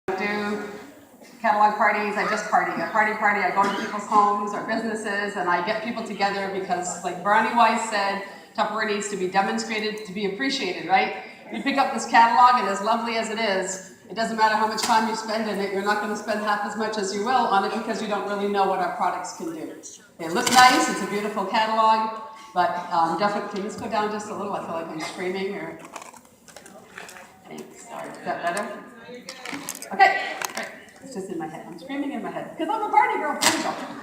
do catalog parties. I just party. I party. I go to people's homes or businesses, and I get people together because, like Bernie Weiss said, Tupperware needs to be demonstrated to be appreciated, right? You pick up this catalog, and as lovely as it is, it doesn't matter how much time you spend in it, you're not going to spend half as much as you will on it because you don't really know what our products can do. They look nice, it's a beautiful catalog, but definitely, can this go down just a little? I feel like I'm screaming, or... Thanks, sorry, is that better? Okay, great. It's just in my head. I'm screaming in my head because I'm a party girl. There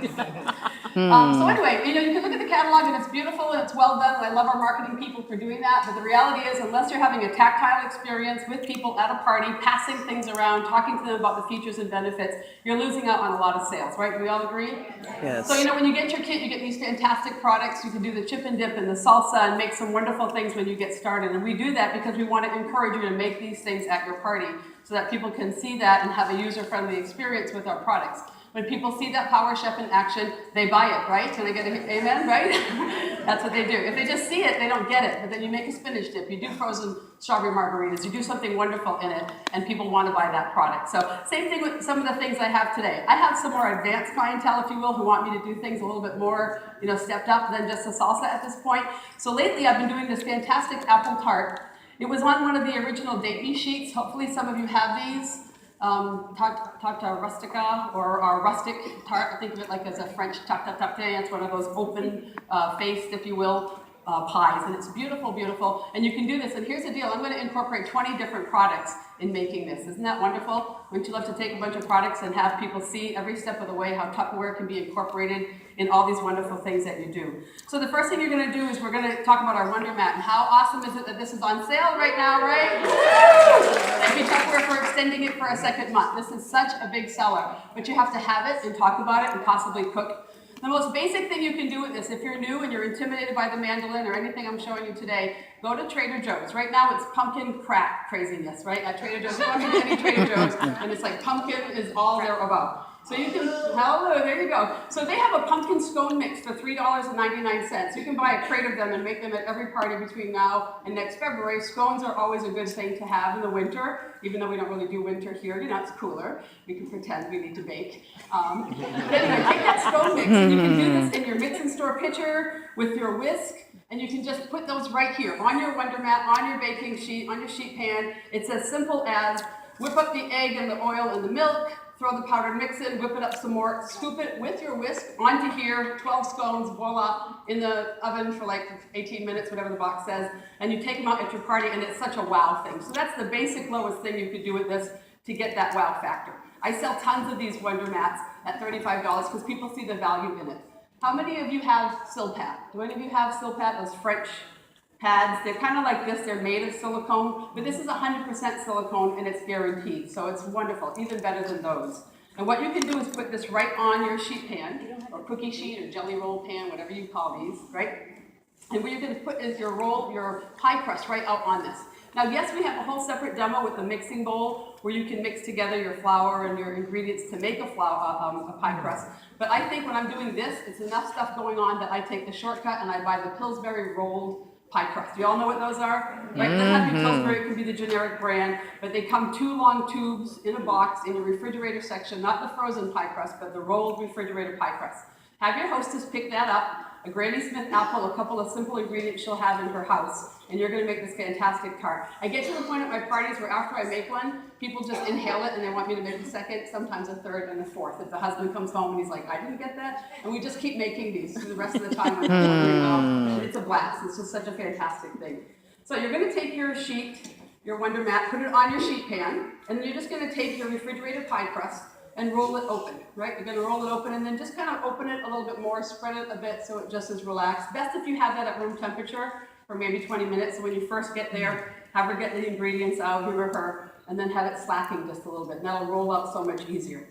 you go. So anyway, you can look at the catalog and it's beautiful and it's well done. And I love our marketing people for doing that. But the reality is, unless you're having a tactile experience with people at a party, passing things around, talking to them about the features and benefits, you're losing out on a lot of sales, right? Do we all agree? Yes. So when you get your kit, you get these fantastic products. You can do the chip and dip and the salsa and make some wonderful things when you get started. And we do that because we want to encourage you to make these things at your party, so that people can see that and have a user-friendly experience with our products. When people see that Power Chef in action, they buy it, right? Can I get an amen, right? That's what they do. If they just see it, they don't get it. But then you make a spinach dip, you do frozen strawberry margaritas, you do something wonderful in it, and people want to buy that product. So same thing with some of the things I have today. I have some more advanced clientele, if you will, who want me to do things a little bit more, stepped up than just a salsa at this point. So lately I've been doing this fantastic apple tart. It was on one of the original date me sheets. Hopefully some of you have these. Tarta rustica, or our rustic tart. Think of it like as a French tarta tarte. It's one of those open-faced, if you will, pies. And it's beautiful, beautiful. And you can do this. And here's the deal. I'm going to incorporate 20 different products in making this. Isn't that wonderful? Wouldn't you love to take a bunch of products and have people see every step of the way how Tupperware can be incorporated in all these wonderful things that you do? So the first thing you're going to do is we're going to talk about our Wonder Mat. And how awesome is it that this is on sale right now, right? Thank you, Tupperware, for extending it for a second month. This is such a big seller. But you have to have it and talk about it and possibly cook. The most basic thing you can do with this, if you're new and you're intimidated by the mandolin or anything I'm showing you today, go to Trader Joe's. Right now it's pumpkin crack craziness, right? At Trader Joe's, you walk into any Trader Joe's, and it's like pumpkin is all they're about. So you can, hallelujah, there you go. So they have a pumpkin scone mix for $3.99. You can buy a crate of them and make them at every party between now and next February. Scones are always a good thing to have in the winter, even though we don't really do winter here. It's cooler. We can pretend we need to bake. But anyway, take that scone mix, and you can do this in your mix and store pitcher with your whisk, and you can just put those right here on your Wonder Mat, on your baking sheet, on your sheet pan. It's as simple as whip up the egg and the oil and the milk, throw the powdered mix in, whip it up some more, scoop it with your whisk onto here, 12 scones, voila, in the oven for like 18 minutes, whatever the box says, and you take them out at your party, and it's such a wow thing. So that's the basic lowest thing you could do with this to get that wow factor. I sell tons of these Wonder Mats at $35 because people see the value in it. How many of you have Silpat? Do any of you have Silpat, those French pads? They're kind of like this, they're made of silicone, but this is 100% silicone and it's guaranteed, so it's wonderful, even better than those. And what you can do is put this right on your sheet pan, or cookie sheet, or jelly roll pan, whatever you call these, right? And what you're going to put is your pie crust right out on this. Now, yes, we have a whole separate demo with a mixing bowl where you can mix together your flour and your ingredients to make a pie crust. But I think when I'm doing this, it's enough stuff going on that I take the shortcut and I buy the Pillsbury rolled pie crust. Do you all know what those are? Right? It doesn't have to be Pillsbury, it can be the generic brand, but they come 2 long tubes in a box in your refrigerator section, not the frozen pie crust, but the rolled refrigerator pie crust. Have your hostess pick that up, a Granny Smith apple, a couple of simple ingredients she'll have in her house, and you're going to make this fantastic tart. I get to the point at my parties where after I make one, people just inhale it and they want me to make a second, sometimes a third, and a fourth. If the husband comes home and he's like, I didn't get that, and we just keep making these for the rest of the time. It's a blast. It's just such a fantastic thing. So you're going to take your sheet, your Wonder Mat, put it on your sheet pan, and then you're just going to take your refrigerated pie crust and roll it open, right? You're going to roll it open and then just kind of open it a little bit more, spread it a bit so it just is relaxed. Best if you have that at room temperature for maybe 20 minutes. So when you first get there, have her get the ingredients out, him or her, and then have it slacking just a little bit. And that'll roll out so much easier.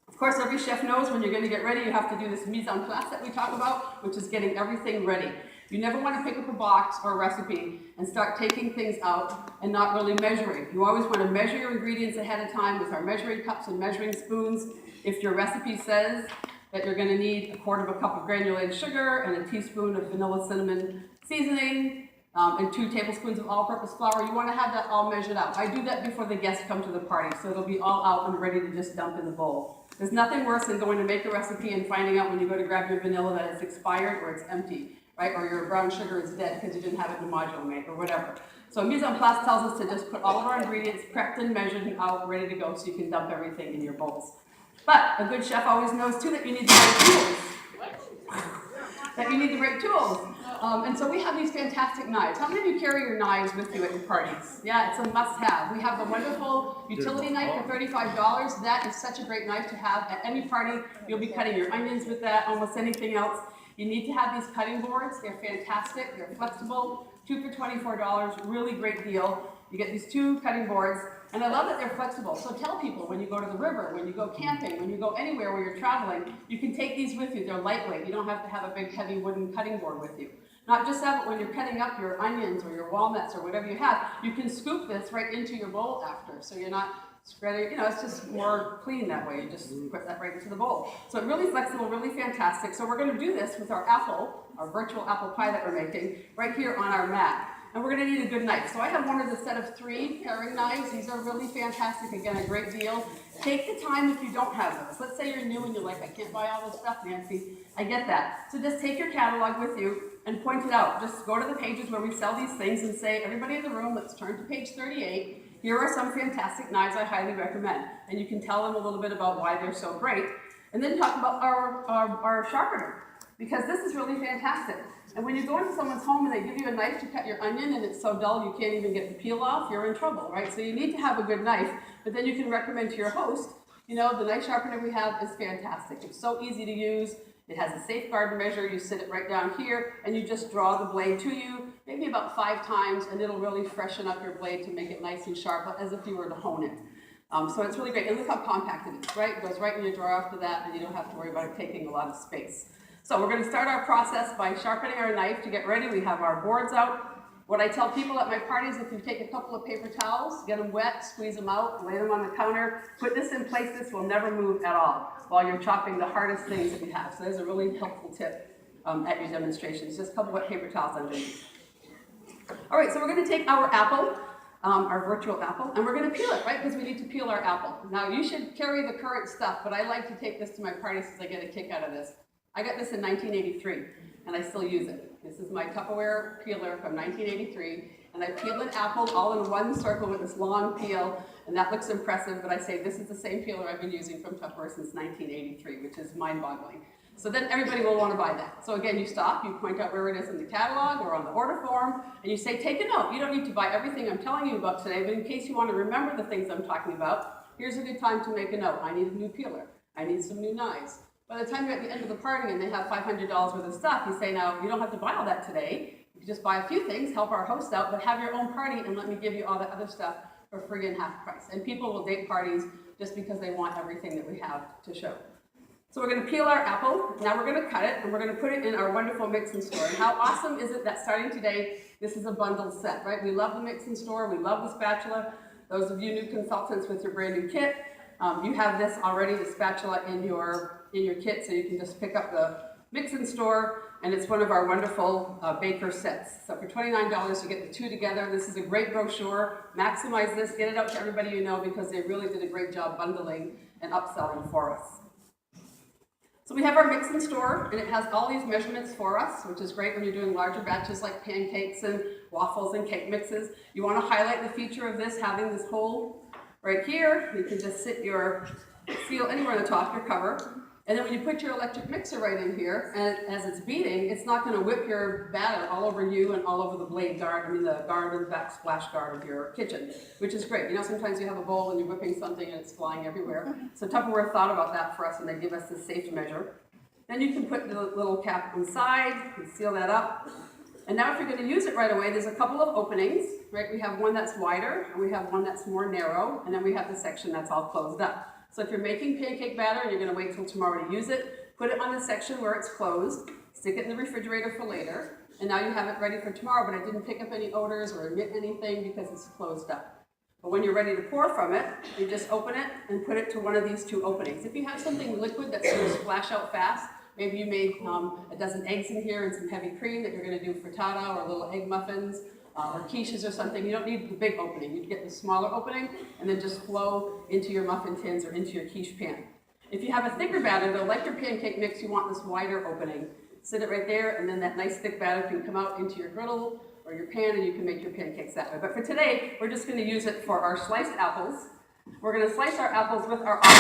Of course, every chef knows when you're going to get ready, you have to do this mise en place that we talk about, which is getting everything ready. You never want to pick up a box or a recipe and start taking things out and not really measuring. You always want to measure your ingredients ahead of time with our measuring cups and measuring spoons. If your recipe says that you're going to need 1/4 cup of granulated sugar and a teaspoon of vanilla cinnamon seasoning, and 2 tablespoons of all-purpose flour. You want to have that all measured out. I do that before the guests come to the party, so it'll be all out and ready to just dump in the bowl. There's nothing worse than going to make a recipe and finding out when you go to grab your vanilla that it's expired or it's empty, right? Or your brown sugar is dead because you didn't have it in the module make or whatever. So mise en place tells us to just put all of our ingredients prepped and measured and out, ready to go, so you can dump everything in your bowls. But a good chef always knows too that you need the right tools. That you need the right tools. And so we have these fantastic knives. How many of you carry your knives with you at your parties? Yeah, it's a must-have. We have the wonderful utility knife for $35. That is such a great knife to have at any party. You'll be cutting your onions with that, almost anything else. You need to have these cutting boards. They're fantastic. They're flexible. 2 for $24. Really great deal. You get these 2 cutting boards. And I love that they're flexible. So tell people when you go to the river, when you go camping, when you go anywhere where you're traveling, you can take these with you. They're lightweight. You don't have to have a big heavy wooden cutting board with you. Not just that, but when you're cutting up your onions or your walnuts or whatever you have, you can scoop this right into your bowl after. So you're not spreading, it's just more clean that way. You just put that right into the bowl. So really flexible, really fantastic. So we're going to do this with our apple, our virtual apple pie that we're making, right here on our mat. And we're going to need a good knife. So I have one of the set of 3 paring knives. These are really fantastic. Again, a great deal. Take the time if you don't have those. Let's say you're new and you're like, I can't buy all this stuff, Nancy. I get that. So just take your catalog with you and point it out. Just go to the pages where we sell these things and say, everybody in the room, let's turn to page 38. Here are some fantastic knives I highly recommend. And you can tell them a little bit about why they're so great. And then talk about our sharpener, because this is really fantastic. And when you go into someone's home and they give you a knife to cut your onion and it's so dull you can't even get the peel off, you're in trouble, right? So you need to have a good knife, but then you can recommend to your host, the knife sharpener we have is fantastic. It's so easy to use. It has a safeguard measure. You sit it right down here and you just draw the blade to you, maybe about 5 times, and it'll really freshen up your blade to make it nice and sharp, as if you were to hone it. So it's really great. And look how compact it is, right? It goes right in your drawer after that, and you don't have to worry about it taking a lot of space. So we're going to start our process by sharpening our knife. To get ready, we have our boards out. What I tell people at my parties, if you take a couple of paper towels, get them wet, squeeze them out, lay them on the counter, put this in place, this will never move at all while you're chopping the hardest things that we have. So there's a really helpful tip at your demonstrations. Just a couple wet paper towels underneath. All right, so we're going to take our apple, our virtual apple, and we're going to peel it, right? Because we need to peel our apple. Now, you should carry the current stuff, but I like to take this to my parties because I get a kick out of this. I got this in 1983, and I still use it. This is my Tupperware peeler from 1983, and I peel an apple all in one circle with this long peel, and that looks impressive, but I say this is the same peeler I've been using from Tupperware since 1983, which is mind-boggling. So then everybody will want to buy that. So again, you stop, you point out where it is in the catalog or on the order form, and you say, take a note. You don't need to buy everything I'm telling you about today, but in case you want to remember the things I'm talking about, here's a good time to make a note. I need a new peeler. I need some new knives. By the time you're at the end of the party and they have $500 worth of stuff, you say, now, you don't have to buy all that today. You can just buy a few things, help our host out, but have your own party and let me give you all the other stuff for free and half price. And people will date parties just because they want everything that we have to show. So we're going to peel our apple. Now we're going to cut it, and we're going to put it in our wonderful Mix and Store. And how awesome is it that starting today, this is a bundled set, right? We love the Mix and Store. We love the spatula. Those of you new consultants with your brand new kit, you have this already, the spatula in your kit, so you can just pick up the Mix and Store, and it's one of our wonderful baker sets. So for $29, you get the 2 together. This is a great brochure. Maximize this, get it out to everybody you know, because they really did a great job bundling and upselling for us. So we have our Mix and Store, and it has all these measurements for us, which is great when you're doing larger batches like pancakes and waffles and cake mixes. You want to highlight the feature of this, having this hole right here. You can just sit your seal anywhere on the top, your cover. And then when you put your electric mixer right in here, and as it's beating, it's not going to whip your batter all over you and all over the blade guard, the guard or the backsplash guard of your kitchen, which is great. Sometimes you have a bowl and you're whipping something and it's flying everywhere. So Tupperware thought about that for us, and they give us this safe measure. Then you can put the little cap inside and seal that up. And now if you're going to use it right away, there's a couple of openings, right? We have one that's wider, and we have one that's more narrow, and then we have the section that's all closed up. So if you're making pancake batter and you're going to wait till tomorrow to use it, put it on the section where it's closed, stick it in the refrigerator for later, and now you have it ready for tomorrow, but it didn't pick up any odors or emit anything because it's closed up. But when you're ready to pour from it, you just open it and put it to one of these 2 openings. If you have something liquid that's going to splash out fast, Maybe you made a dozen eggs in here and some heavy cream that you're going to do frittata or little egg muffins or quiches or something. You don't need the big opening. You get the smaller opening and then just flow into your muffin tins or into your quiche pan. If you have a thicker batter, though, like your pancake mix, you want this wider opening. Sit it right there, and then that nice thick batter can come out into your griddle or your pan, and you can make your pancakes that way. But for today, we're just going to use it for our sliced apples. We're going to slice our apples with our